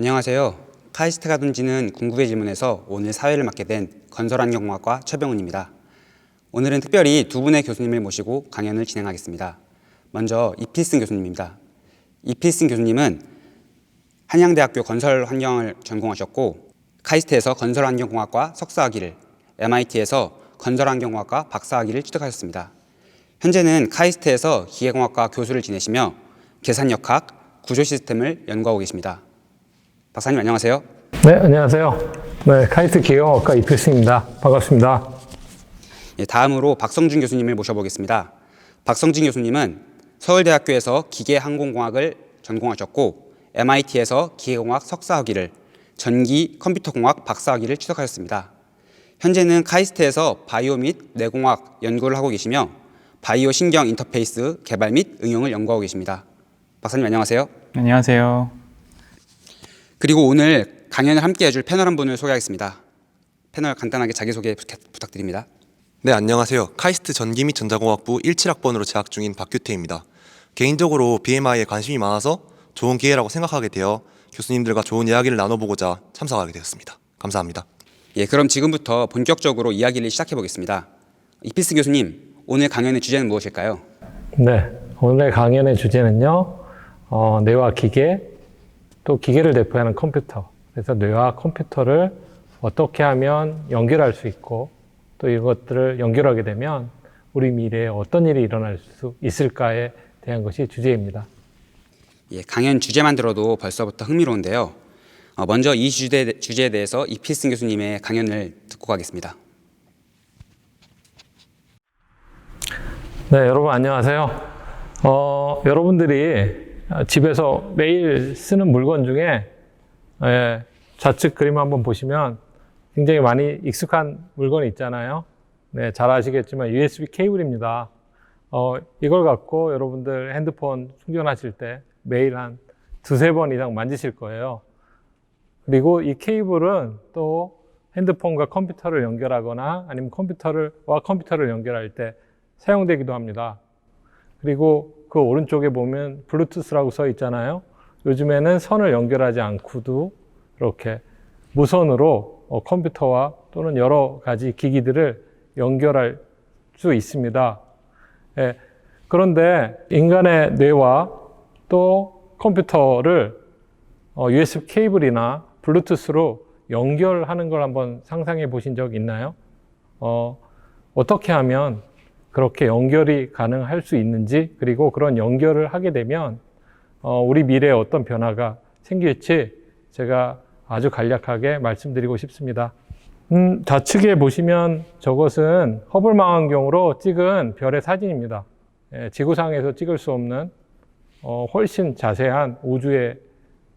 안녕하세요. 카이스트가 던지는 궁극의 질문에서 오늘 사회를 맡게 된 건설환경공학과 최병훈입니다. 오늘은 특별히 두 분의 교수님을 모시고 강연을 진행하겠습니다. 먼저 이필승 교수님입니다. 이필승 교수님은 한양대학교 건설환경을 전공하셨고 카이스트에서 건설환경공학과 석사학위를, MIT에서 건설환경공학과 박사학위를 취득하셨습니다. 현재는 카이스트에서 기계공학과 교수를 지내시며 계산역학, 구조시스템을 연구하고 계십니다. 박사님 안녕하세요. 네, 안녕하세요. 네, 카이스트 기계공학과 이필승입니다. 반갑습니다. 다음으로 박성준 교수님을 모셔보겠습니다. 박성준 교수님은 서울대학교에서 기계항공공학을 전공하셨고 MIT에서 기계공학 석사학위를, 전기 컴퓨터공학 박사학위를 취득하셨습니다. 현재는 카이스트에서 바이오 및 뇌공학 연구를 하고 계시며 바이오 신경 인터페이스 개발 및 응용을 연구하고 계십니다. 박사님 안녕하세요. 안녕하세요. 그리고 오늘 강연을 함께 해줄 패널 한 분을 소개하겠습니다. 패널 간단하게 자기소개 부탁드립니다. 네, 안녕하세요. 카이스트 전기 및 전자공학부 17학번으로 재학 중인 박규태입니다. 개인적으로 BMI에 관심이 많아서 좋은 기회라고 생각하게 되어 교수님들과 좋은 이야기를 나눠보고자 참석하게 되었습니다. 감사합니다. 그럼 지금부터 본격적으로 이야기를 시작해 보겠습니다. 이필승 교수님, 오늘 강연의 주제는 무엇일까요? 네, 오늘 강연의 주제는요, 뇌와 기계, 또 기계를 대표하는 컴퓨터. 그래서 뇌와 컴퓨터를 어떻게 하면 연결할 수 있고 또 이것들을 연결하게 되면 우리 미래에 어떤 일이 일어날 수 있을까에 대한 것이 주제입니다. 강연 주제만 들어도 벌써부터 흥미로운데요. 먼저 이 주제에 대해서 이필승 교수님의 강연을 듣고 가겠습니다. 네, 여러분 안녕하세요. 여러분들이 집에서 매일 쓰는 물건 중에 좌측 그림 한번 보시면 굉장히 많이 익숙한 물건이 있잖아요. 네, 잘 아시겠지만 USB 케이블입니다. 이걸 갖고 여러분들 핸드폰 충전하실 때 매일 한 두세 번 이상 만지실 거예요. 그리고 이 케이블은 또 핸드폰과 컴퓨터를 연결하거나 아니면 컴퓨터를 연결할 때 사용되기도 합니다. 그리고 그 오른쪽에 보면 블루투스라고 써 있잖아요. 요즘에는 선을 연결하지 않고도 이렇게 무선으로 컴퓨터와 또는 여러 가지 기기들을 연결할 수 있습니다. 그런데 인간의 뇌와 또 컴퓨터를 USB 케이블이나 블루투스로 연결하는 걸 한번 상상해 보신 적 있나요? 어떻게 하면 그렇게 연결이 가능할 수 있는지, 그리고 그런 연결을 하게 되면 우리 미래에 어떤 변화가 생길지 제가 아주 간략하게 말씀드리고 싶습니다. 좌측에 보시면 저것은 허블 망원경으로 찍은 별의 사진입니다. 지구상에서 찍을 수 없는 훨씬 자세한 우주의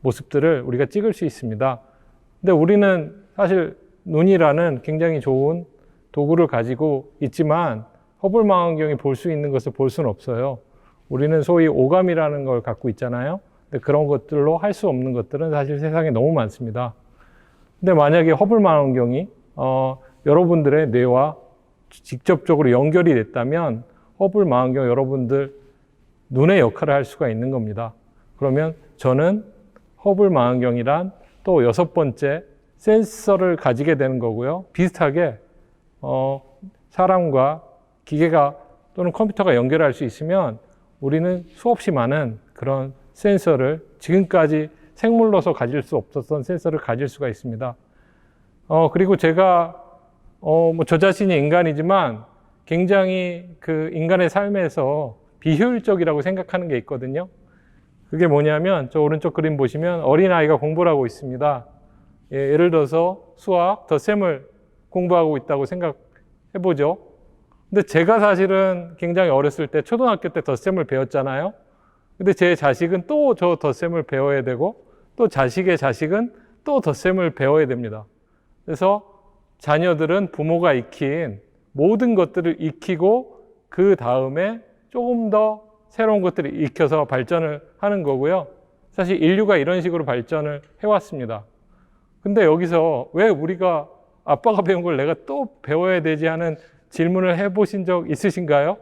모습들을 우리가 찍을 수 있습니다. 근데 우리는 사실 눈이라는 굉장히 좋은 도구를 가지고 있지만 허블 망원경이 볼 수 있는 것을 볼 수는 없어요. 우리는 소위 오감이라는 걸 갖고 있잖아요. 근데 그런 것들로 할 수 없는 것들은 사실 세상에 너무 많습니다. 근데 만약에 허블 망원경이 여러분들의 뇌와 직접적으로 연결이 됐다면 허블 망원경 여러분들 눈의 역할을 할 수가 있는 겁니다. 그러면 저는 허블 망원경이란 또 6번째 센서를 가지게 되는 거고요. 비슷하게 사람과 기계가 또는 컴퓨터가 연결할 수 있으면 우리는 수없이 많은 그런 센서를, 지금까지 생물로서 가질 수 없었던 센서를 가질 수가 있습니다. 그리고 제가 저 자신이 인간이지만 굉장히 그 인간의 삶에서 비효율적이라고 생각하는 게 있거든요. 그게 뭐냐면 저 오른쪽 그림 보시면 어린아이가 공부를 하고 있습니다. 예를 들어서 수학, 덧셈을 공부하고 있다고 생각해보죠. 근데 제가 사실은 굉장히 어렸을 때 초등학교 때 덧셈을 배웠잖아요. 근데 제 자식은 또 저 덧셈을 배워야 되고 또 자식의 자식은 또 덧셈을 배워야 됩니다. 그래서 자녀들은 부모가 익힌 모든 것들을 익히고 그 다음에 조금 더 새로운 것들을 익혀서 발전을 하는 거고요. 사실 인류가 이런 식으로 발전을 해왔습니다. 근데 여기서 왜 우리가 아빠가 배운 걸 내가 또 배워야 되지 하는 질문을 해보신 적 있으신가요?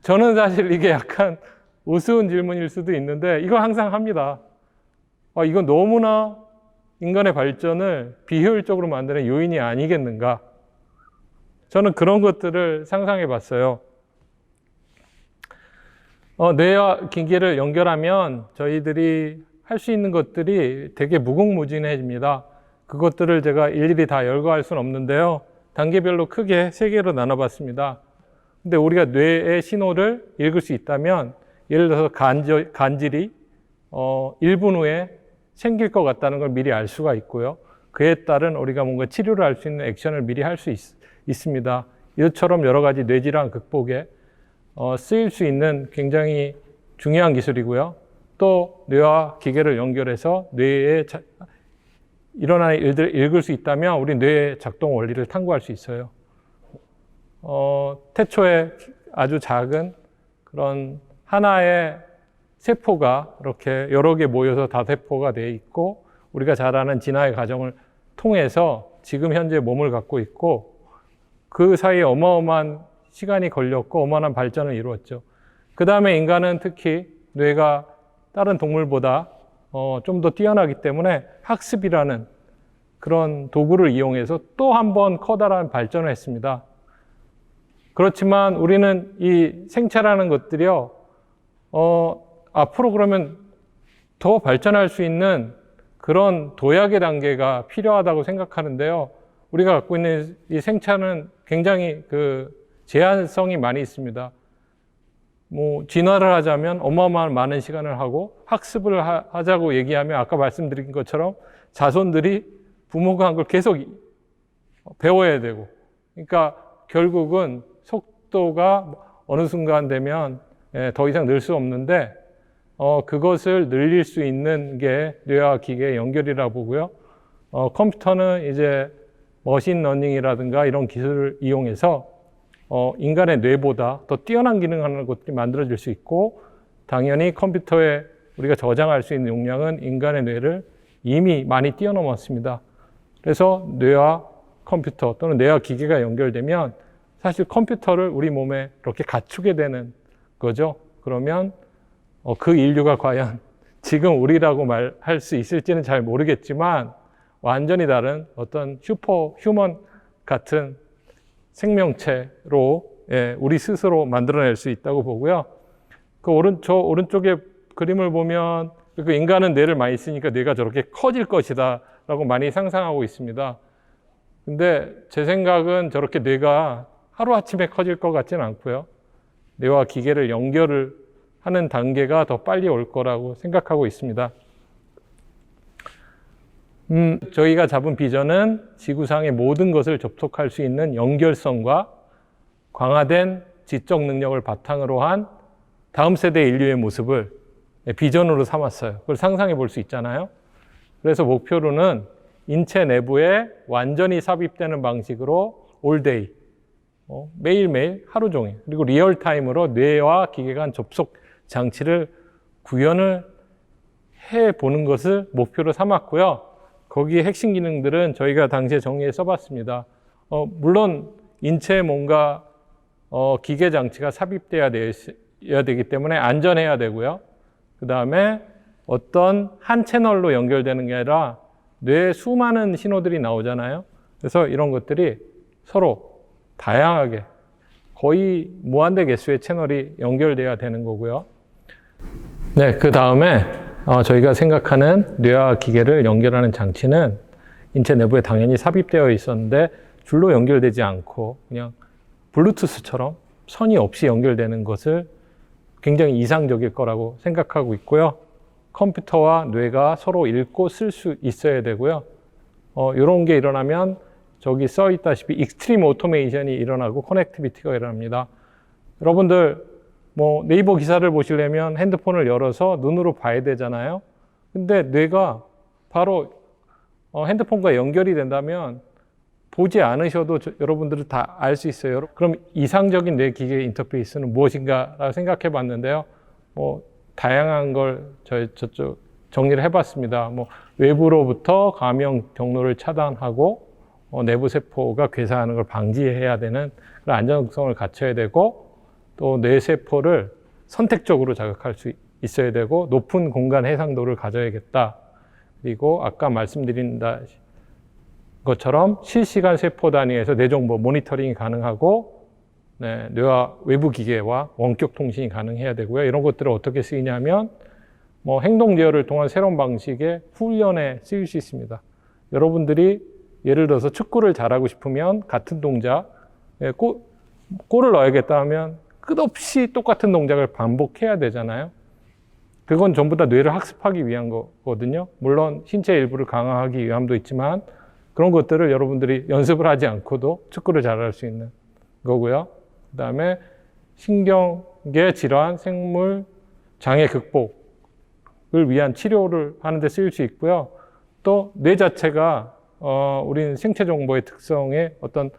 저는 사실 이게 약간 우스운 질문일 수도 있는데 이거 항상 합니다. 이건 너무나 인간의 발전을 비효율적으로 만드는 요인이 아니겠는가? 저는 그런 것들을 상상해 봤어요. 뇌와 기계를 연결하면 저희들이 할 수 있는 것들이 되게 무궁무진해집니다. 그것들을 제가 일일이 다 열거할 수는 없는데요. 단계별로 크게 3개로 나눠봤습니다. 근데 우리가 뇌의 신호를 읽을 수 있다면, 예를 들어서 간질이 1분 후에 생길 것 같다는 걸 미리 알 수가 있고요. 그에 따른 우리가 뭔가 치료를 할 수 있는 액션을 미리 할 수 있습니다. 이것처럼 여러 가지 뇌질환 극복에 쓰일 수 있는 굉장히 중요한 기술이고요. 또 뇌와 기계를 연결해서 뇌에 일어나는 일들을 읽을 수 있다면 우리 뇌의 작동 원리를 탐구할 수 있어요. 태초에 아주 작은 그런 하나의 세포가 이렇게 여러 개 모여서 다세포가 되어 있고, 우리가 잘 아는 진화의 과정을 통해서 지금 현재 몸을 갖고 있고, 그 사이에 어마어마한 시간이 걸렸고 어마어마한 발전을 이루었죠. 그 다음에 인간은 특히 뇌가 다른 동물보다 좀 더 뛰어나기 때문에 학습이라는 그런 도구를 이용해서 또 한 번 커다란 발전을 했습니다. 그렇지만 우리는 이 생체라는 것들이요, 앞으로 그러면 더 발전할 수 있는 그런 도약의 단계가 필요하다고 생각하는데요. 우리가 갖고 있는 이 생체는 굉장히 제한성이 많이 있습니다. 진화를 하자면 어마어마한 많은 시간을 하고, 학습을 하자고 얘기하면 아까 말씀드린 것처럼 자손들이 부모가 한 걸 계속 배워야 되고, 그러니까 결국은 속도가 어느 순간 되면 더 이상 늘 수 없는데, 그것을 늘릴 수 있는 게 뇌와 기계의 연결이라 보고요. 컴퓨터는 이제 머신러닝이라든가 이런 기술을 이용해서 인간의 뇌보다 더 뛰어난 기능하는 것들이 만들어질 수 있고, 당연히 컴퓨터에 우리가 저장할 수 있는 용량은 인간의 뇌를 이미 많이 뛰어넘었습니다. 그래서 뇌와 컴퓨터 또는 뇌와 기계가 연결되면 사실 컴퓨터를 우리 몸에 이렇게 갖추게 되는 거죠. 그러면 그 인류가 과연 지금 우리라고 말할 수 있을지는 잘 모르겠지만, 완전히 다른 어떤 슈퍼 휴먼 같은 생명체로 우리 스스로 만들어낼 수 있다고 보고요. 오른쪽에 그림을 보면 인간은 뇌를 많이 쓰니까 뇌가 저렇게 커질 것이다 라고 많이 상상하고 있습니다. 근데 제 생각은 저렇게 뇌가 하루아침에 커질 것 같지는 않고요. 뇌와 기계를 연결을 하는 단계가 더 빨리 올 거라고 생각하고 있습니다. 저희가 잡은 비전은 지구상의 모든 것을 접촉할 수 있는 연결성과 강화된 지적 능력을 바탕으로 한 다음 세대 인류의 모습을 비전으로 삼았어요. 그걸 상상해 볼 수 있잖아요. 그래서 목표로는 인체 내부에 완전히 삽입되는 방식으로 all day, 매일매일 하루 종일, 그리고 리얼타임으로 뇌와 기계 간 접속 장치를 구현을 해보는 것을 목표로 삼았고요. 거기에 핵심 기능들은 저희가 당시에 정리해 써봤습니다. 물론 인체에 뭔가 기계 장치가 삽입돼야 되기 때문에 안전해야 되고요. 그 다음에 어떤 한 채널로 연결되는 게 아니라 뇌에 수많은 신호들이 나오잖아요. 그래서 이런 것들이 서로 다양하게 거의 무한대 개수의 채널이 연결돼야 되는 거고요. 네, 그 다음에 저희가 생각하는 뇌와 기계를 연결하는 장치는 인체 내부에 당연히 삽입되어 있었는데 줄로 연결되지 않고 그냥 블루투스처럼 선이 없이 연결되는 것을 굉장히 이상적일 거라고 생각하고 있고요. 컴퓨터와 뇌가 서로 읽고 쓸 수 있어야 되고요. 이런 게 일어나면 저기 써 있다시피 익스트림 오토메이션이 일어나고 커넥티비티가 일어납니다. 여러분들 네이버 기사를 보시려면 핸드폰을 열어서 눈으로 봐야 되잖아요. 근데 뇌가 바로 핸드폰과 연결이 된다면 보지 않으셔도 여러분들은 다 알 수 있어요. 그럼 이상적인 뇌 기계 인터페이스는 무엇인가라고 생각해 봤는데요. 다양한 걸 저쪽 정리를 해봤습니다. 외부로부터 감염 경로를 차단하고 내부 세포가 괴사하는 걸 방지해야 되는 그런 안전성을 갖춰야 되고, 또 뇌세포를 선택적으로 자극할 수 있어야 되고, 높은 공간 해상도를 가져야겠다. 그리고 아까 말씀드린 것처럼 실시간 세포 단위에서 뇌정보 모니터링이 가능하고, 네, 뇌와 외부 기계와 원격 통신이 가능해야 되고요. 이런 것들을 어떻게 쓰이냐면 행동 제어를 통한 새로운 방식의 훈련에 쓰일 수 있습니다. 여러분들이 예를 들어서 축구를 잘하고 싶으면 같은 동작, 골을 넣어야겠다 하면 끝없이 똑같은 동작을 반복해야 되잖아요. 그건 전부 다 뇌를 학습하기 위한 거거든요. 물론 신체 일부를 강화하기 위함도 있지만 그런 것들을 여러분들이 연습을 하지 않고도 축구를 잘할 수 있는 거고요. 그 다음에 신경계 질환, 생물 장애 극복을 위한 치료를 하는 데 쓰일 수 있고요. 또 뇌 자체가 우리는 생체 정보의 특성의 어떤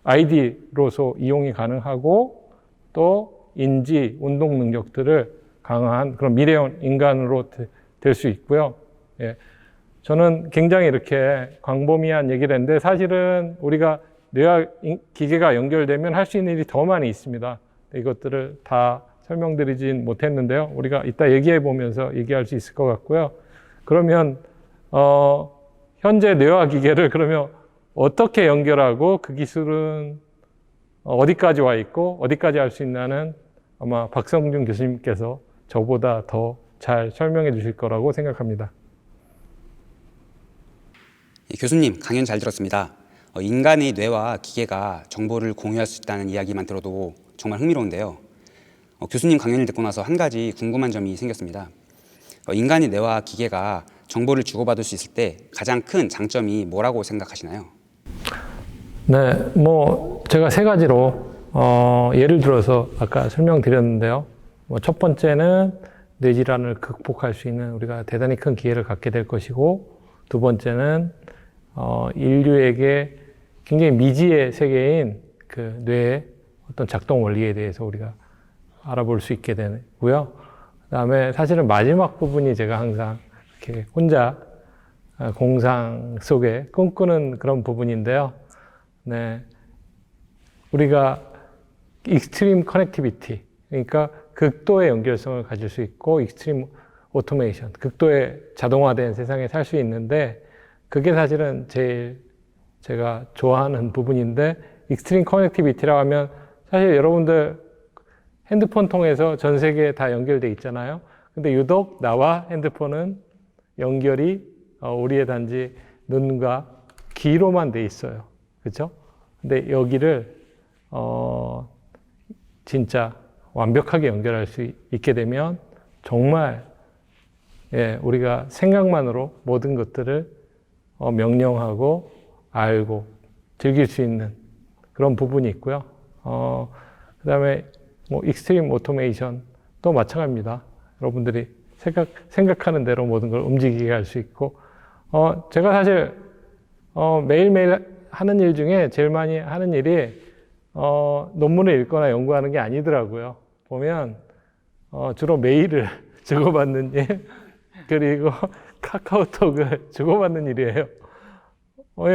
아이디로서 이용이 가능하고 또 인지, 운동 능력들을 강한 그런 미래형 인간으로 될 수 있고요. 예. 저는 굉장히 이렇게 광범위한 얘기를 했는데 사실은 우리가 뇌와 기계가 연결되면 할 수 있는 일이 더 많이 있습니다. 이것들을 다 설명드리진 못했는데요. 우리가 이따 얘기해 보면서 얘기할 수 있을 것 같고요. 그러면 현재 뇌와 기계를 그러면 어떻게 연결하고 그 기술은 어디까지 와 있고 어디까지 할 수 있나는 아마 박성준 교수님께서 저보다 더 잘 설명해 주실 거라고 생각합니다. 교수님, 강연 잘 들었습니다. 인간의 뇌와 기계가 정보를 공유할 수 있다는 이야기만 들어도 정말 흥미로운데요. 교수님 강연을 듣고 나서 한 가지 궁금한 점이 생겼습니다. 인간의 뇌와 기계가 정보를 주고받을 수 있을 때 가장 큰 장점이 뭐라고 생각하시나요? 네, 제가 세 가지로 예를 들어서 아까 설명드렸는데요. 첫 번째는 뇌질환을 극복할 수 있는 우리가 대단히 큰 기회를 갖게 될 것이고, 두 번째는 인류에게 굉장히 미지의 세계인 그 뇌의 어떤 작동 원리에 대해서 우리가 알아볼 수 있게 되고요. 그 다음에 사실은 마지막 부분이 제가 항상 이렇게 혼자 공상 속에 꿈꾸는 그런 부분인데요. 네, 우리가 익스트림 커넥티비티, 그러니까 극도의 연결성을 가질 수 있고 익스트림 오토메이션, 극도의 자동화된 세상에 살 수 있는데, 그게 사실은 제일 제가 좋아하는 부분인데, 익스트림 커넥티비티라고 하면 사실 여러분들 핸드폰 통해서 전 세계에 다 연결돼 있잖아요. 근데 유독 나와 핸드폰은 연결이 우리의 단지 눈과 귀로만 돼 있어요. 그렇죠? 근데 여기를 진짜 완벽하게 연결할 수 있게 되면 정말 우리가 생각만으로 모든 것들을 명령하고 알고 즐길 수 있는 그런 부분이 있고요. 그 다음에 익스트림 오토메이션도 마찬가지입니다. 여러분들이 생각하는 대로 모든 걸 움직이게 할 수 있고, 제가 사실 매일매일 하는 일 중에 제일 많이 하는 일이 논문을 읽거나 연구하는 게 아니더라고요. 보면 주로 메일을 주고받는 일, 그리고 카카오톡을 주고받는 일이에요.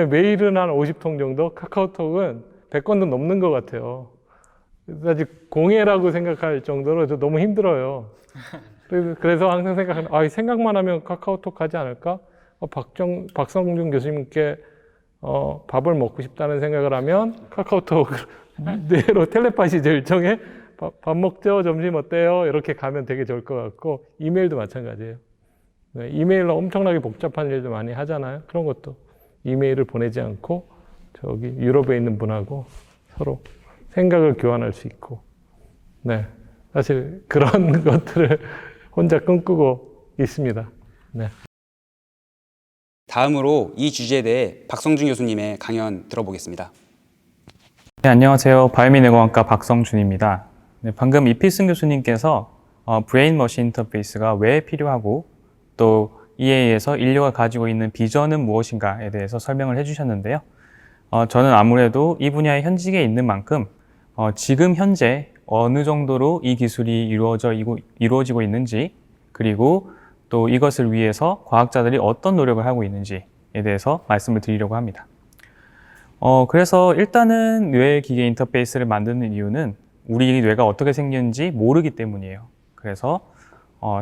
메일은 한 50통 정도, 카카오톡은 100건도 넘는 것 같아요. 아직 공예라고 생각할 정도로 저 너무 힘들어요. 그래서 항상 생각하는, 생각만 하면 카카오톡 하지 않을까? 박성준 교수님께 밥을 먹고 싶다는 생각을 하면 카카오톡으로 텔레파시 절정에 밥 먹죠? 점심 어때요? 이렇게 가면 되게 좋을 것 같고, 이메일도 마찬가지예요. 네, 이메일로 엄청나게 복잡한 일도 많이 하잖아요. 그런 것도 이메일을 보내지 않고 저기 유럽에 있는 분하고 서로 생각을 교환할 수 있고, 네, 사실 그런 것들을 혼자 꿈꾸고 있습니다. 네. 다음으로 이 주제에 대해 박성준 교수님의 강연 들어보겠습니다. 네, 안녕하세요. 바이오미네고학과 박성준입니다. 네, 방금 이필승 교수님께서 브레인 머신 인터페이스가 왜 필요하고 또 이에 의해서 인류가 가지고 있는 비전은 무엇인가에 대해서 설명을 해주셨는데요. 저는 아무래도 이 분야의 현직에 있는 만큼 지금 현재 어느 정도로 이 기술이 이루어지고 있는지, 그리고 또 이것을 위해서 과학자들이 어떤 노력을 하고 있는지에 대해서 말씀을 드리려고 합니다. 그래서 일단은 뇌-기계 인터페이스를 만드는 이유는 우리 뇌가 어떻게 생겼는지 모르기 때문이에요. 그래서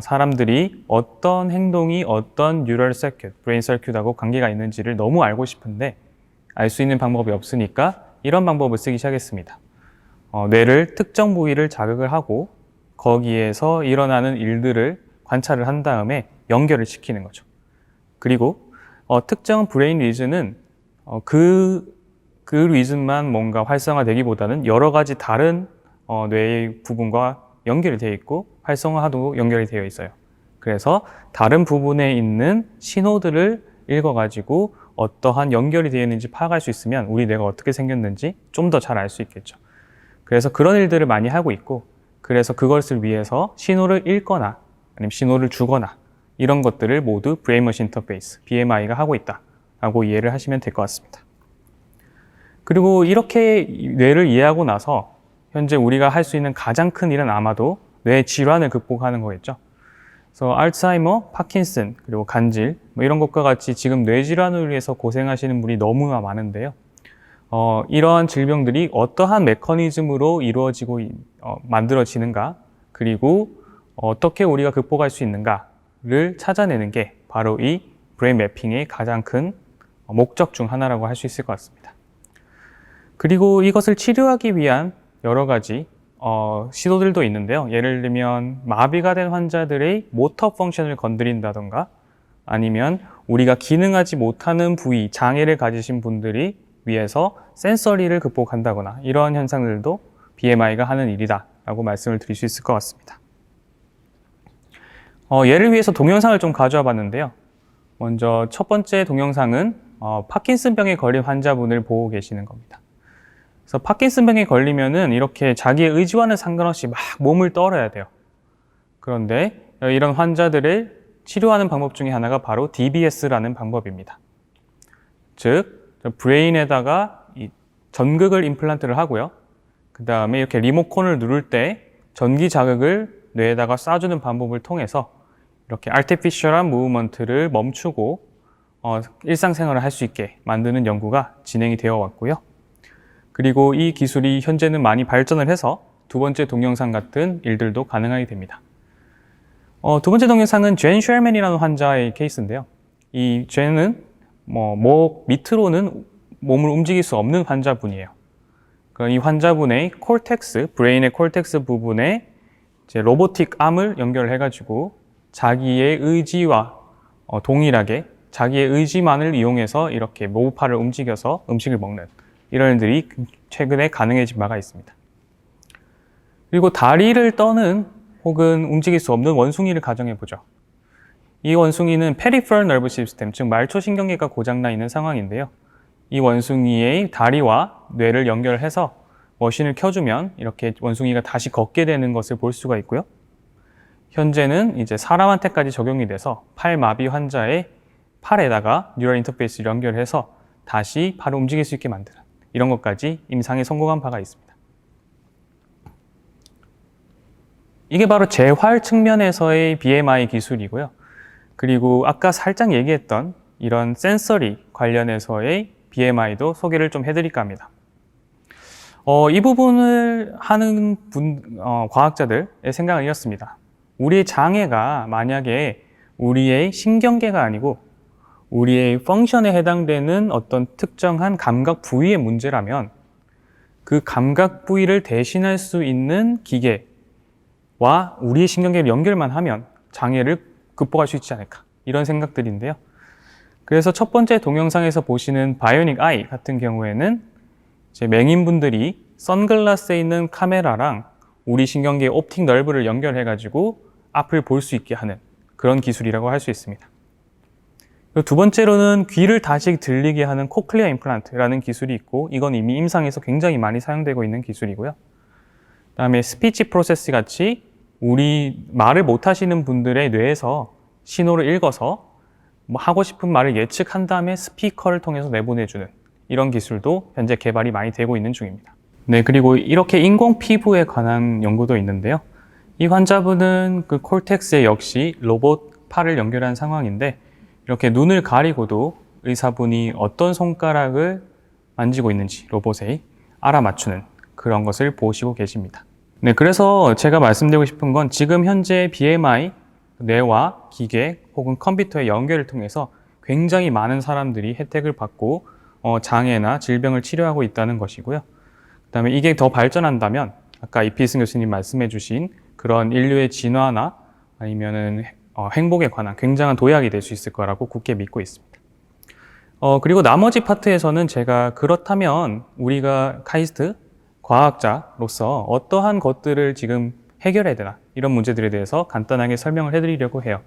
사람들이 어떤 행동이 어떤 뉴럴 서큐트, 브레인 서큐트하고 관계가 있는지를 너무 알고 싶은데 알 수 있는 방법이 없으니까 이런 방법을 쓰기 시작했습니다. 뇌를 특정 부위를 자극을 하고 거기에서 일어나는 일들을 관찰을 한 다음에 연결을 시키는 거죠. 그리고 특정 브레인 리즌은 그 리즌만 뭔가 활성화되기보다는 여러 가지 다른 뇌의 부분과 연결이 되어 있고 활성화도 연결이 되어 있어요. 그래서 다른 부분에 있는 신호들을 읽어가지고 어떠한 연결이 되어 있는지 파악할 수 있으면 우리 뇌가 어떻게 생겼는지 좀 더 잘 알 수 있겠죠. 그래서 그런 일들을 많이 하고 있고, 그래서 그것을 위해서 신호를 읽거나 아니면 신호를 주거나 이런 것들을 모두 브레인 머신 인터페이스, BMI가 하고 있다라고 이해를 하시면 될 것 같습니다. 그리고 이렇게 뇌를 이해하고 나서 현재 우리가 할 수 있는 가장 큰 일은 아마도 뇌 질환을 극복하는 거겠죠. 그래서 알츠하이머, 파킨슨, 그리고 간질 뭐 이런 것과 같이 지금 뇌 질환을 위해서 고생하시는 분이 너무나 많은데요. 이러한 질병들이 어떠한 메커니즘으로 이루어지고 만들어지는가, 그리고 어떻게 우리가 극복할 수 있는가를 찾아내는 게 바로 이 브레인 매핑의 가장 큰 목적 중 하나라고 할 수 있을 것 같습니다. 그리고 이것을 치료하기 위한 여러 가지 시도들도 있는데요. 예를 들면 마비가 된 환자들의 모터 펑션을 건드린다던가 아니면 우리가 기능하지 못하는 부위, 장애를 가지신 분들이 위해서 센서리를 극복한다거나 이러한 현상들도 BMI가 하는 일이다 라고 말씀을 드릴 수 있을 것 같습니다. 예를 위해서 동영상을 좀 가져와 봤는데요. 먼저 첫 번째 동영상은 파킨슨병에 걸린 환자분을 보고 계시는 겁니다. 그래서 파킨슨병에 걸리면은 이렇게 자기의 의지와는 상관없이 막 몸을 떨어야 돼요. 그런데 이런 환자들을 치료하는 방법 중에 하나가 바로 DBS라는 방법입니다. 즉, 브레인에다가 이 전극을 임플란트를 하고요. 그 다음에 이렇게 리모컨을 누를 때 전기 자극을 뇌에다가 쏴주는 방법을 통해서 이렇게 아티피셜한 무브먼트를 멈추고 일상생활을 할 수 있게 만드는 연구가 진행이 되어 왔고요. 그리고 이 기술이 현재는 많이 발전을 해서 두 번째 동영상 같은 일들도 가능하게 됩니다. 두 번째 동영상은 젠 쉘맨이라는 환자의 케이스인데요. 이 젠은 목 밑으로는 몸을 움직일 수 없는 환자분이에요. 이 환자분의 콜텍스, 브레인의 콜텍스 부분에 이제 로보틱 암을 연결해가지고 자기의 의지와 동일하게 자기의 의지만을 이용해서 이렇게 모브파를 움직여서 음식을 먹는 이런 일들이 최근에 가능해진 바가 있습니다. 그리고 다리를 떠는 혹은 움직일 수 없는 원숭이를 가정해 보죠. 이 원숭이는 페리퍼럴 너브 시스템, 즉 말초신경계가 고장나 있는 상황인데요. 이 원숭이의 다리와 뇌를 연결해서 머신을 켜주면 이렇게 원숭이가 다시 걷게 되는 것을 볼 수가 있고요. 현재는 이제 사람한테까지 적용이 돼서 팔 마비 환자의 팔에다가 뉴럴 인터페이스를 연결해서 다시 팔을 움직일 수 있게 만드는 이런 것까지 임상에 성공한 바가 있습니다. 이게 바로 재활 측면에서의 BMI 기술이고요. 그리고 아까 살짝 얘기했던 이런 센서리 관련해서의 BMI도 소개를 좀 해드릴까 합니다. 이 부분을 하는 과학자들의 생각은 이렇습니다. 우리의 장애가 만약에 우리의 신경계가 아니고 우리의 펑션에 해당되는 어떤 특정한 감각 부위의 문제라면 그 감각 부위를 대신할 수 있는 기계와 우리의 신경계를 연결만 하면 장애를 극복할 수 있지 않을까 이런 생각들인데요. 그래서 첫 번째 동영상에서 보시는 바이오닉 아이 같은 경우에는 이제 맹인분들이 선글라스에 있는 카메라랑 우리 신경계의 옵틱 너브를 연결해 가지고 앞을 볼 수 있게 하는 그런 기술이라고 할 수 있습니다. 두 번째로는 귀를 다시 들리게 하는 코클리어 임플란트라는 기술이 있고 이건 이미 임상에서 굉장히 많이 사용되고 있는 기술이고요. 그다음에 스피치 프로세스 같이 우리 말을 못 하시는 분들의 뇌에서 신호를 읽어서 하고 싶은 말을 예측한 다음에 스피커를 통해서 내보내주는 이런 기술도 현재 개발이 많이 되고 있는 중입니다. 네, 그리고 이렇게 인공 피부에 관한 연구도 있는데요. 이 환자분은 그 콜텍스에 역시 로봇 팔을 연결한 상황인데 이렇게 눈을 가리고도 의사분이 어떤 손가락을 만지고 있는지 로봇에 알아맞추는 그런 것을 보시고 계십니다. 네, 그래서 제가 말씀드리고 싶은 건 지금 현재 BMI 뇌와 기계 혹은 컴퓨터의 연결을 통해서 굉장히 많은 사람들이 혜택을 받고 장애나 질병을 치료하고 있다는 것이고요. 그다음에 이게 더 발전한다면 아까 이필승 교수님 말씀해 주신 그런 인류의 진화나 아니면은 행복에 관한 굉장한 도약이 될 수 있을 거라고 굳게 믿고 있습니다. 그리고 나머지 파트에서는 제가 그렇다면 우리가 카이스트 과학자로서 어떠한 것들을 지금 해결해야 되나 이런 문제들에 대해서 간단하게 설명을 해드리려고 해요.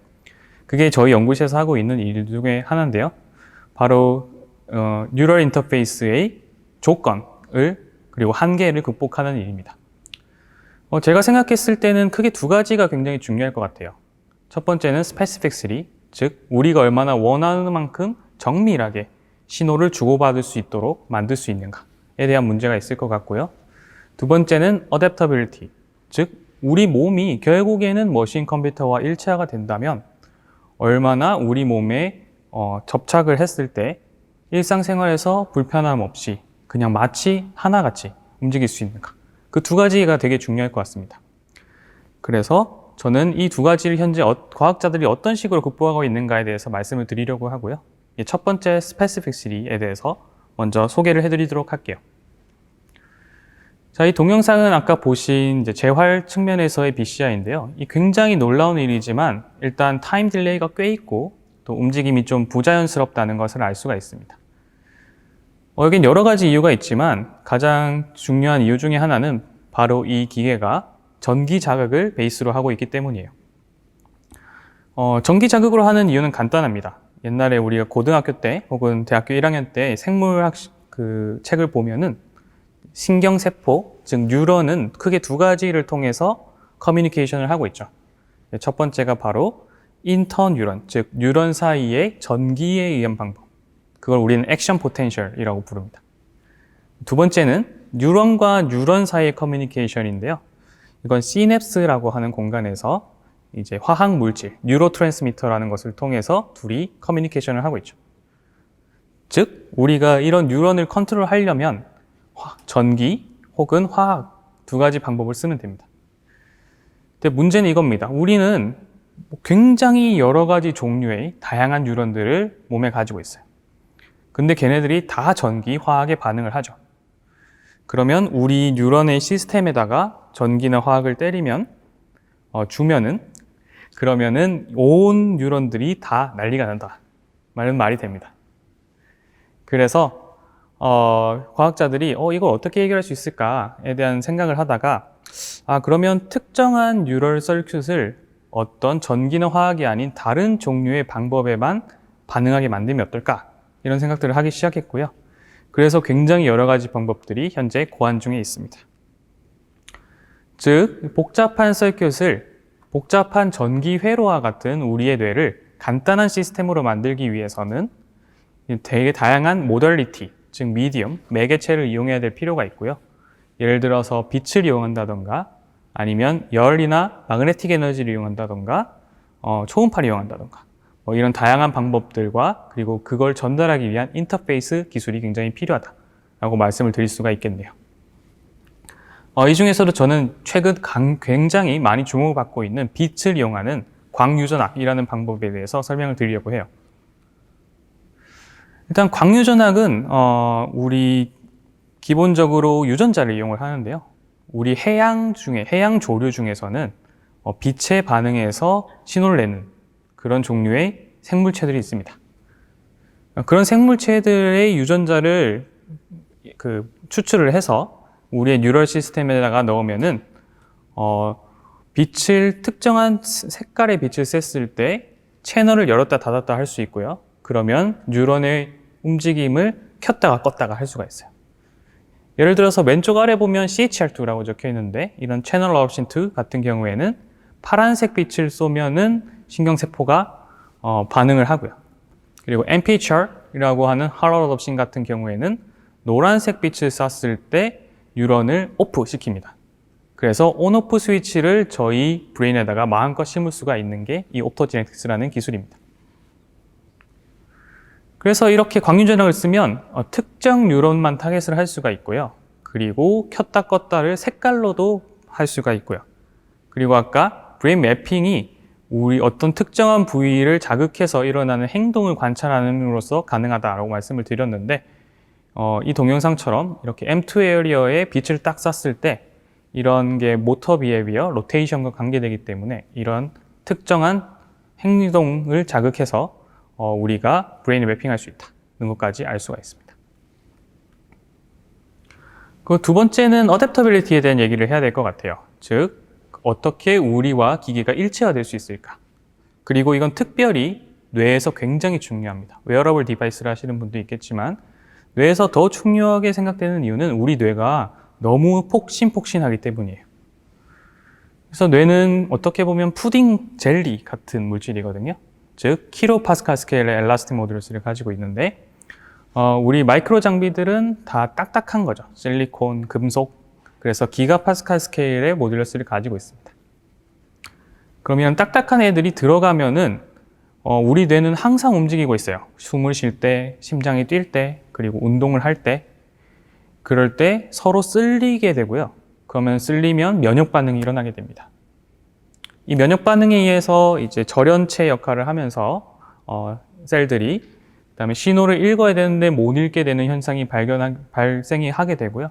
그게 저희 연구실에서 하고 있는 일 중에 하나인데요. 바로 뉴럴 인터페이스의 조건을 그리고 한계를 극복하는 일입니다. 제가 생각했을 때는 크게 두 가지가 굉장히 중요할 것 같아요. 첫 번째는 specificity, 즉 우리가 얼마나 원하는 만큼 정밀하게 신호를 주고받을 수 있도록 만들 수 있는가에 대한 문제가 있을 것 같고요. 두 번째는 adaptability, 즉 우리 몸이 결국에는 머신 컴퓨터와 일체화가 된다면 얼마나 우리 몸에 접착을 했을 때 일상생활에서 불편함 없이 그냥 마치 하나같이 움직일 수 있는가. 그 두 가지가 되게 중요할 것 같습니다. 그래서 저는 이 두 가지를 현재 과학자들이 어떤 식으로 극복하고 있는가에 대해서 말씀을 드리려고 하고요. 첫 번째 스페시피시티에 대해서 먼저 소개를 해드리도록 할게요. 자, 이 동영상은 아까 보신 이제 재활 측면에서의 BCI인데요. 이 굉장히 놀라운 일이지만 일단 타임 딜레이가 꽤 있고 또 움직임이 좀 부자연스럽다는 것을 알 수가 있습니다. 여긴 여러 가지 이유가 있지만 가장 중요한 이유 중에 하나는 바로 이 기계가 전기 자극을 베이스로 하고 있기 때문이에요. 전기 자극으로 하는 이유는 간단합니다. 옛날에 우리가 고등학교 때 혹은 대학교 1학년 때 생물학 그 책을 보면은 신경세포, 즉 뉴런은 크게 두 가지를 통해서 커뮤니케이션을 하고 있죠. 첫 번째가 바로 인터뉴런, 즉 뉴런 사이의 전기에 의한 방법. 그걸 우리는 액션 포텐셜이라고 부릅니다. 두 번째는 뉴런과 뉴런 사이의 커뮤니케이션인데요. 이건 시냅스라고 하는 공간에서 이제 화학 물질, 뉴로트랜스미터라는 것을 통해서 둘이 커뮤니케이션을 하고 있죠. 즉, 우리가 이런 뉴런을 컨트롤하려면 전기 혹은 화학 두 가지 방법을 쓰면 됩니다. 근데 문제는 이겁니다. 우리는 굉장히 여러 가지 종류의 다양한 뉴런들을 몸에 가지고 있어요. 근데 걔네들이 다 전기, 화학에 반응을 하죠. 그러면 우리 뉴런의 시스템에다가 전기나 화학을 때리면, 그러면은 온 뉴런들이 다 난리가 난다. 말이 됩니다. 그래서, 과학자들이, 이걸 어떻게 해결할 수 있을까에 대한 생각을 하다가, 그러면 특정한 뉴럴 서큐트를 어떤 전기나 화학이 아닌 다른 종류의 방법에만 반응하게 만들면 어떨까? 이런 생각들을 하기 시작했고요. 그래서 굉장히 여러 가지 방법들이 현재 고안 중에 있습니다. 즉, 복잡한 서큐트를 복잡한 전기 회로와 같은 우리의 뇌를 간단한 시스템으로 만들기 위해서는 되게 다양한 모덜리티, 즉 미디엄, 매개체를 이용해야 될 필요가 있고요. 예를 들어서 빛을 이용한다던가 아니면 열이나 마그네틱 에너지를 이용한다던가 초음파를 이용한다던가 이런 다양한 방법들과 그리고 그걸 전달하기 위한 인터페이스 기술이 굉장히 필요하다라고 말씀을 드릴 수가 있겠네요. 이 중에서도 저는 최근 굉장히 많이 주목을 받고 있는 빛을 이용하는 광유전학이라는 방법에 대해서 설명을 드리려고 해요. 일단 광유전학은 우리 기본적으로 유전자를 이용을 하는데요. 우리 해양 조류 중에서는 빛에 반응해서 신호를 내는 그런 종류의 생물체들이 있습니다. 그런 생물체들의 유전자를 추출을 해서 우리의 뉴럴 시스템에다가 넣으면은 특정한 색깔의 빛을 쐈을 때 채널을 열었다 닫았다 할 수 있고요. 그러면 뉴런의 움직임을 켰다가 껐다가 할 수가 있어요. 예를 들어서 왼쪽 아래 보면 CHR2라고 적혀 있는데 이런 채널 옵션 2 같은 경우에는 파란색 빛을 쏘면은 신경세포가 반응을 하고요. 그리고 MPHR이라고 하는 하럴 옵션 같은 경우에는 노란색 빛을 쐈을 때 뉴런을 오프 시킵니다. 그래서 온오프 스위치를 저희 브레인에다가 마음껏 심을 수가 있는 게 이 옵토제네틱스라는 기술입니다. 그래서 이렇게 광유전학을 쓰면 특정 뉴런만 타겟을 할 수가 있고요. 그리고 켰다 껐다를 색깔로도 할 수가 있고요. 그리고 아까 브레인 매핑이 우리 어떤 특정한 부위를 자극해서 일어나는 행동을 관찰함으로써 가능하다라고 말씀을 드렸는데 이 동영상처럼 이렇게 M2 에어리어에 빛을 딱 쐈을 때 이런 게 모터 비헤비어, 로테이션과 관계되기 때문에 이런 특정한 행동을 자극해서 우리가 브레인을 매핑할 수 있다는 것까지 알 수가 있습니다. 그 두 번째는 어댑터빌리티에 대한 얘기를 해야 될 것 같아요. 즉, 어떻게 우리와 기계가 일체화될 수 있을까? 그리고 이건 특별히 뇌에서 굉장히 중요합니다. 웨어러블 디바이스를 하시는 분도 있겠지만 뇌에서 더 중요하게 생각되는 이유는 우리 뇌가 너무 폭신폭신하기 때문이에요. 그래서 뇌는 어떻게 보면 푸딩 젤리 같은 물질이거든요. 즉, 킬로파스칼 스케일의 엘라스틱 모듈러스를 가지고 있는데 우리 마이크로 장비들은 다 딱딱한 거죠. 실리콘, 금속. 그래서 기가파스칼 스케일의 모듈러스를 가지고 있습니다. 그러면 딱딱한 애들이 들어가면은 우리 뇌는 항상 움직이고 있어요. 숨을 쉴 때, 심장이 뛸 때, 그리고 운동을 할 때. 그럴 때 서로 쓸리게 되고요. 그러면 쓸리면 면역 반응이 일어나게 됩니다. 이 면역 반응에 의해서 이제 절연체 역할을 하면서 셀들이 그다음에 신호를 읽어야 되는데 못 읽게 되는 현상이 발생이 하게 되고요.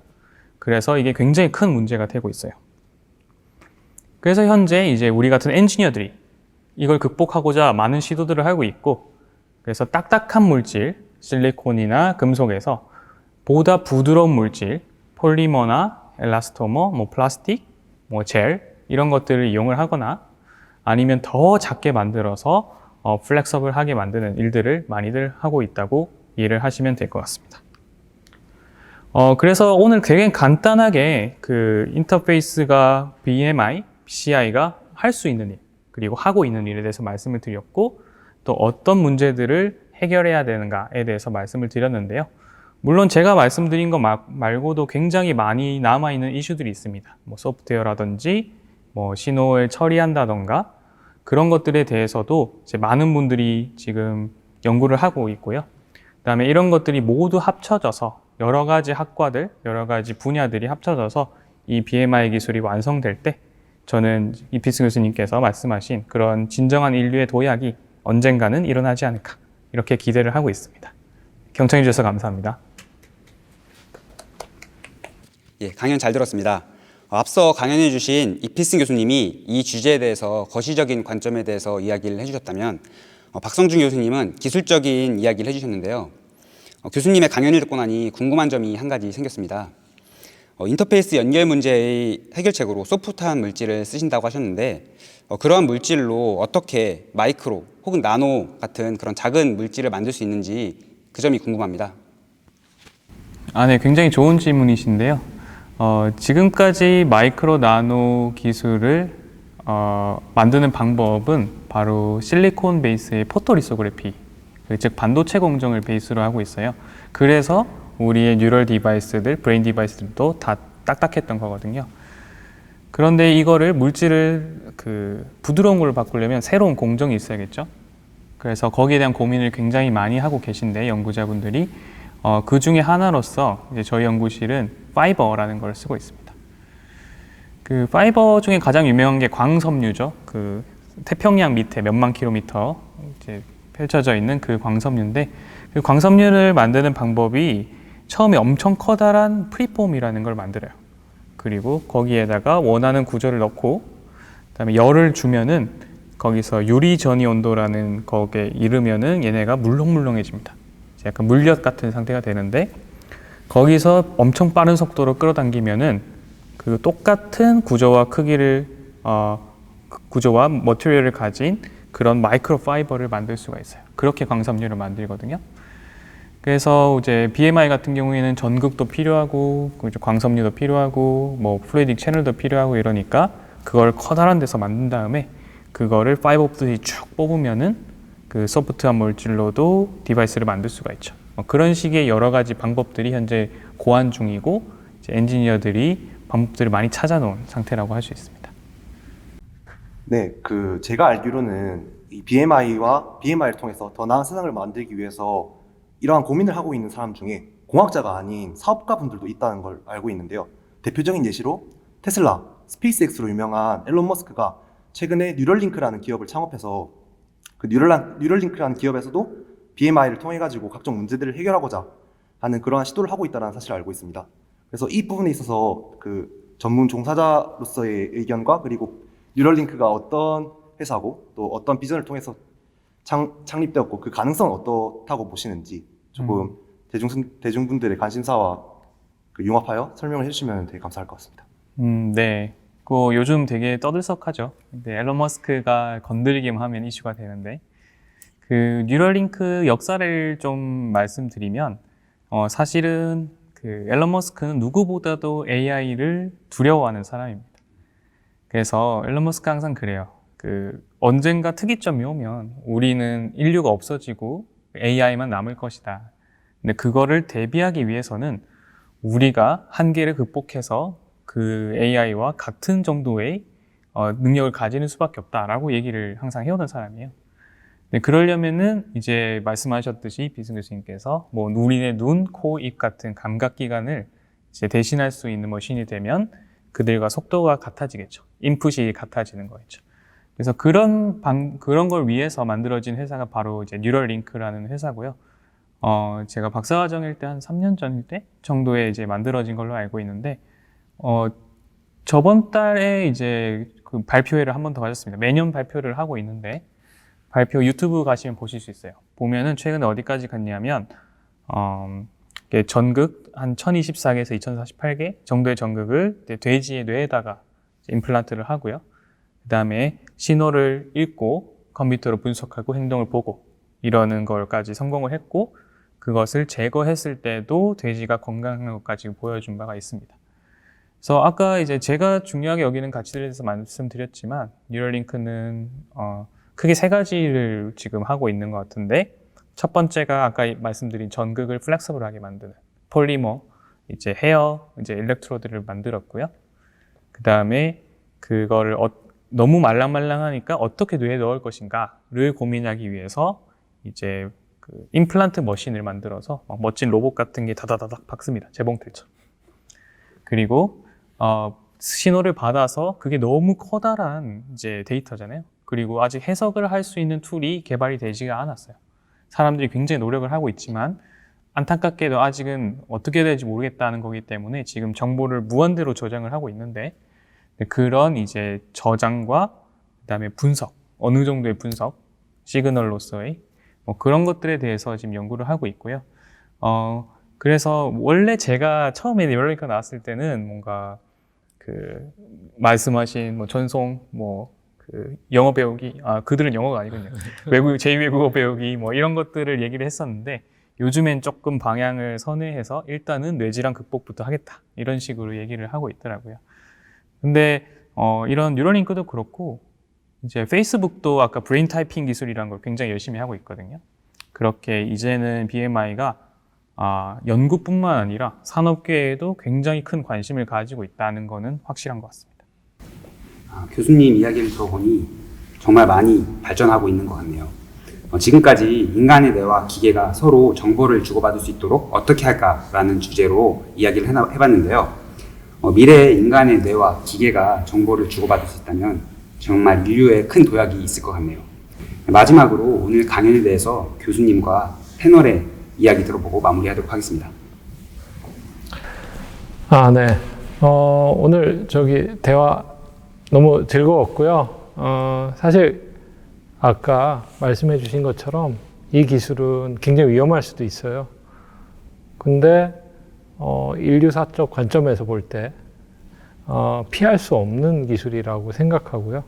그래서 이게 굉장히 큰 문제가 되고 있어요. 그래서 현재 이제 우리 같은 엔지니어들이 이걸 극복하고자 많은 시도들을 하고 있고, 그래서 딱딱한 물질, 실리콘이나 금속에서 보다 부드러운 물질, 폴리머나 엘라스토머, 플라스틱, 젤 이런 것들을 이용을 하거나 아니면 더 작게 만들어서 플렉서블하게 만드는 일들을 많이들 하고 있다고 이해를 하시면 될 것 같습니다. 그래서 오늘 되게 간단하게 그 인터페이스가 BMI, BCI가 할 수 있는 일, 그리고 하고 있는 일에 대해서 말씀을 드렸고, 또 어떤 문제들을 해결해야 되는가에 대해서 말씀을 드렸는데요. 물론 제가 말씀드린 거 말고도 굉장히 많이 남아있는 이슈들이 있습니다. 소프트웨어라든지, 신호를 처리한다던가, 그런 것들에 대해서도 이제 많은 분들이 지금 연구를 하고 있고요. 그 다음에 이런 것들이 모두 합쳐져서 여러 가지 학과들, 여러 가지 분야들이 합쳐져서 이 BMI 기술이 완성될 때 저는 이피스 교수님께서 말씀하신 그런 진정한 인류의 도약이 언젠가는 일어나지 않을까 이렇게 기대를 하고 있습니다. 경청해 주셔서 감사합니다. 예, 강연 잘 들었습니다. 앞서 강연해 주신 이피슨 교수님이 이 주제에 대해서 거시적인 관점에 대해서 이야기를 해주셨다면 박성준 교수님은 기술적인 이야기를 해주셨는데요. 교수님의 강연을 듣고 나니 궁금한 점이 한 가지 생겼습니다. 인터페이스 연결 문제의 해결책으로 소프트한 물질을 쓰신다고 하셨는데 그러한 물질로 어떻게 마이크로 혹은 나노 같은 그런 작은 물질을 만들 수 있는지 그 점이 궁금합니다. 네, 굉장히 좋은 질문이신데요. 지금까지 마이크로 나노 기술을 만드는 방법은 바로 실리콘 베이스의 포토리소그래피, 즉 반도체 공정을 베이스로 하고 있어요. 그래서 우리의 뉴럴 디바이스들, 브레인 디바이스들도 다 딱딱했던 거거든요. 그런데 이거를 물질을 부드러운 걸로 바꾸려면 새로운 공정이 있어야겠죠. 그래서 거기에 대한 고민을 굉장히 많이 하고 계신데 연구자분들이 그 중에 하나로서 이제 저희 연구실은 파이버라는 걸 쓰고 있습니다. 그 파이버 중에 가장 유명한 게 광섬유죠. 그 태평양 밑에 몇만 킬로미터 이제 펼쳐져 있는 그 광섬유인데, 그 광섬유를 만드는 방법이 처음에 엄청 커다란 프리폼이라는 걸 만들어요. 그리고 거기에다가 원하는 구조를 넣고 그다음에 열을 주면은 거기서 유리전이 온도라는 거기에 이르면은 얘네가 물렁물렁해집니다. 약간 물엿 같은 상태가 되는데, 거기서 엄청 빠른 속도로 끌어당기면은 그 똑같은 구조와 크기를 구조와 머티리얼을 가진 그런 마이크로 파이버를 만들 수가 있어요. 그렇게 광섬유를 만들거든요. 그래서 이제 BMI 같은 경우에는 전극도 필요하고 광섬유도 필요하고 플루이딕 채널도 필요하고 이러니까 그걸 커다란 데서 만든 다음에 그거를 파이버 옵틱이 쭉 뽑으면은 그 소프트한 물질로도 디바이스를 만들 수가 있죠. 그런 식의 여러 가지 방법들이 현재 고안 중이고 이제 엔지니어들이 방법들을 많이 찾아놓은 상태라고 할 수 있습니다. 네, 제가 알기로는 이 BMI를 통해서 더 나은 세상을 만들기 위해서 이러한 고민을 하고 있는 사람 중에 공학자가 아닌 사업가분들도 있다는 걸 알고 있는데요. 대표적인 예시로 테슬라, 스페이스X로 유명한 앨런 머스크가 최근에 뉴럴링크라는 기업을 창업해서 그 뉴럴링크라는 기업에서도 BMI를 통해 가지고 각종 문제들을 해결하고자 하는 그러한 시도를 하고 있다는 사실을 알고 있습니다. 그래서 이 부분에 있어서 그 전문 종사자로서의 의견과 그리고 뉴럴링크가 어떤 회사고 또 어떤 비전을 통해서 창립되었고 그 가능성은 어떻다고 보시는지 조금 대중분들의 관심사와 그 융합하여 설명을 해주시면 되게 감사할 것 같습니다. 네. 그 요즘 되게 떠들썩하죠. 근데 앨런 머스크가 건드리기만 하면 이슈가 되는데 그 뉴럴링크 역사를 좀 말씀드리면 사실은 그 앨런 머스크는 누구보다도 AI를 두려워하는 사람입니다. 그래서 앨런 머스크 항상 그래요. 그 언젠가 특이점이 오면 우리는 인류가 없어지고 AI만 남을 것이다. 근데 그거를 대비하기 위해서는 우리가 한계를 극복해서 그 AI와 같은 정도의 능력을 가지는 수밖에 없다라고 얘기를 항상 해오던 사람이에요. 근데 그러려면은 이제 말씀하셨듯이 비승 교수님께서 뭐 우리의 눈, 코, 입 같은 감각기관을 이제 대신할 수 있는 머신이 되면 그들과 속도가 같아지겠죠. 인풋이 같아지는 거겠죠. 그래서 그런 걸 위해서 만들어진 회사가 바로 이제 뉴럴링크라는 회사고요. 제가 박사과정일 때 한 3년 전일 때 정도에 이제 만들어진 걸로 알고 있는데, 저번 달에 이제 그 발표회를 한 번 더 가졌습니다. 매년 발표를 하고 있는데, 발표 유튜브 가시면 보실 수 있어요. 보면은 최근에 어디까지 갔냐면, 전극 한 1024개에서 2048개 정도의 전극을 돼지의 뇌에다가 임플란트를 하고요. 그 다음에 신호를 읽고 컴퓨터로 분석하고 행동을 보고 이러는 걸까지 성공을 했고, 그것을 제거했을 때도 돼지가 건강한 것까지 보여준 바가 있습니다. 그래서 아까 이제 제가 중요하게 여기는 가치들에 대해서 말씀드렸지만, 뉴럴링크는 크게 3가지를 지금 하고 있는 것 같은데, 첫 번째가 아까 말씀드린 전극을 플렉서블하게 만드는 폴리머, 이제 헤어, 이제 일렉트로드를 만들었고요. 그 다음에 그거를 너무 말랑말랑하니까 어떻게 뇌에 넣을 것인가를 고민하기 위해서 이제 그 임플란트 머신을 만들어서 멋진 로봇 같은 게 다다다닥 박습니다. 재봉틀처럼. 그리고 신호를 받아서 그게 너무 커다란 이제 데이터잖아요. 그리고 아직 해석을 할 수 있는 툴이 개발이 되지가 않았어요. 사람들이 굉장히 노력을 하고 있지만 안타깝게도 아직은 어떻게 될지 모르겠다는 거기 때문에 지금 정보를 무한대로 저장을 하고 있는데, 그런 이제 저장과 그다음에 분석, 어느 정도의 분석, 시그널로서의 뭐 그런 것들에 대해서 지금 연구를 하고 있고요. 그래서 원래 제가 처음에 뉴럴링크가 나왔을 때는 뭔가 그 말씀하신 뭐 전송, 뭐 그 영어 배우기, 그들은 영어가 아니군요. 제2외국어 배우기 뭐 이런 것들을 얘기를 했었는데, 요즘엔 조금 방향을 선회해서 일단은 뇌질환 극복부터 하겠다 이런 식으로 얘기를 하고 있더라고요. 근데 이런 뉴럴링크도 그렇고 이제 페이스북도 아까 브레인 타이핑 기술이라는 걸 굉장히 열심히 하고 있거든요. 그렇게 이제는 BMI가 연구뿐만 아니라 산업계에도 굉장히 큰 관심을 가지고 있다는 거는 확실한 것 같습니다. 교수님 이야기를 들어보니 정말 많이 발전하고 있는 것 같네요. 지금까지 인간의 뇌와 기계가 서로 정보를 주고받을 수 있도록 어떻게 할까라는 주제로 이야기를 해봤는데요. 미래에 인간의 뇌와 기계가 정보를 주고받을 수 있다면 정말 인류에 큰 도약이 있을 것 같네요. 마지막으로 오늘 강연에 대해서 교수님과 패널의 이야기 들어보고 마무리하도록 하겠습니다. 네. 오늘 대화 너무 즐거웠고요. 사실 아까 말씀해 주신 것처럼 이 기술은 굉장히 위험할 수도 있어요. 근데 인류사적 관점에서 볼 때 피할 수 없는 기술이라고 생각하고요.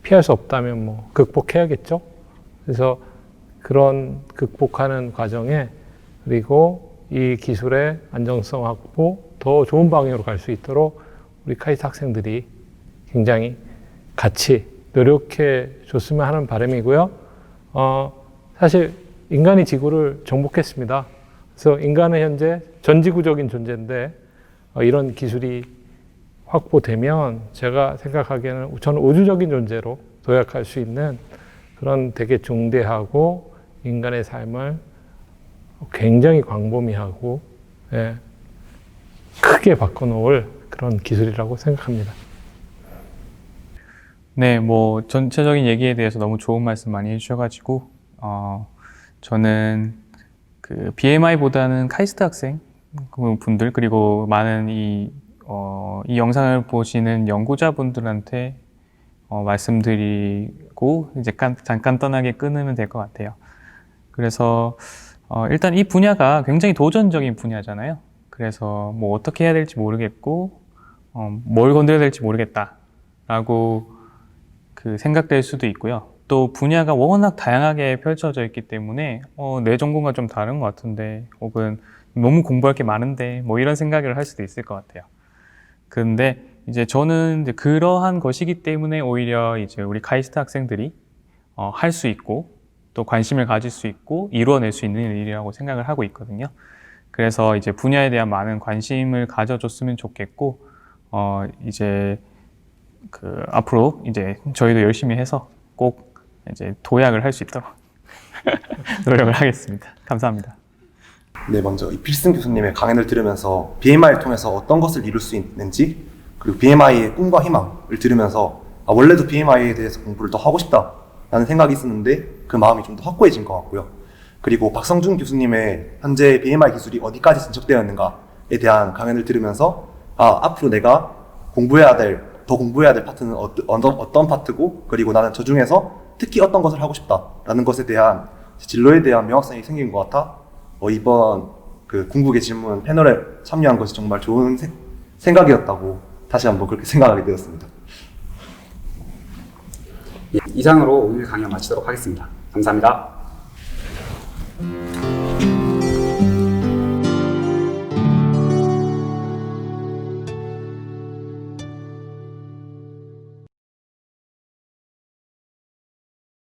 피할 수 없다면 뭐 극복해야겠죠. 그래서 그런 극복하는 과정에, 그리고 이 기술의 안정성 확보, 더 좋은 방향으로 갈 수 있도록 우리 카이스트 학생들이 굉장히 같이 노력해 줬으면 하는 바람이고요. 사실 인간이 지구를 정복했습니다. 그래서 인간은 현재 전지구적인 존재인데, 이런 기술이 확보되면 제가 생각하기에는 저는 우주적인 존재로 도약할 수 있는 그런 되게 중대하고 인간의 삶을 굉장히 광범위하고 크게 바꿔놓을 그런 기술이라고 생각합니다. 네, 뭐 전체적인 얘기에 대해서 너무 좋은 말씀 많이 해주셔가지고 저는 그 BMI보다는 카이스트 학생 분들 그리고 많은 이 영상을 보시는 연구자분들한테 말씀드리고 이제 잠깐 떠나게 끊으면 될 것 같아요. 그래서 일단 이 분야가 굉장히 도전적인 분야잖아요. 그래서 뭐 어떻게 해야 될지 모르겠고 뭘 건드려야 될지 모르겠다라고 그 생각될 수도 있고요. 또 분야가 워낙 다양하게 펼쳐져 있기 때문에 내 전공과 좀 다른 것 같은데 혹은 너무 공부할 게 많은데 뭐 이런 생각을 할 수도 있을 것 같아요. 근데 이제 저는 이제 그러한 것이기 때문에 오히려 이제 우리 카이스트 학생들이 할 수 있고 또 관심을 가질 수 있고 이루어낼 수 있는 일이라고 생각을 하고 있거든요. 그래서 이제 분야에 대한 많은 관심을 가져줬으면 좋겠고 이제 그 앞으로 이제 저희도 열심히 해서 꼭 이제 도약을 할 수 있도록 노력을 하겠습니다. 감사합니다. 네, 먼저 이 필승 교수님의 강연을 들으면서 BMI를 통해서 어떤 것을 이룰 수 있는지, 그리고 BMI의 꿈과 희망을 들으면서 원래도 BMI에 대해서 공부를 더 하고 싶다라는 생각이 있었는데 그 마음이 좀 더 확고해진 것 같고요. 그리고 박성준 교수님의 현재 BMI 기술이 어디까지 진척되어 있는가에 대한 강연을 들으면서 앞으로 내가 더 공부해야 될 파트는 어떤 파트고, 그리고 나는 저 중에서 특히 어떤 것을 하고 싶다라는 것에 대한 진로에 대한 명확성이 생긴 것 같아 이번 그 궁극의 질문 패널에 참여한 것이 정말 좋은 생각이었다고 다시 한번 그렇게 생각하게 되었습니다. 이상으로 오늘 강연 마치도록 하겠습니다. 감사합니다.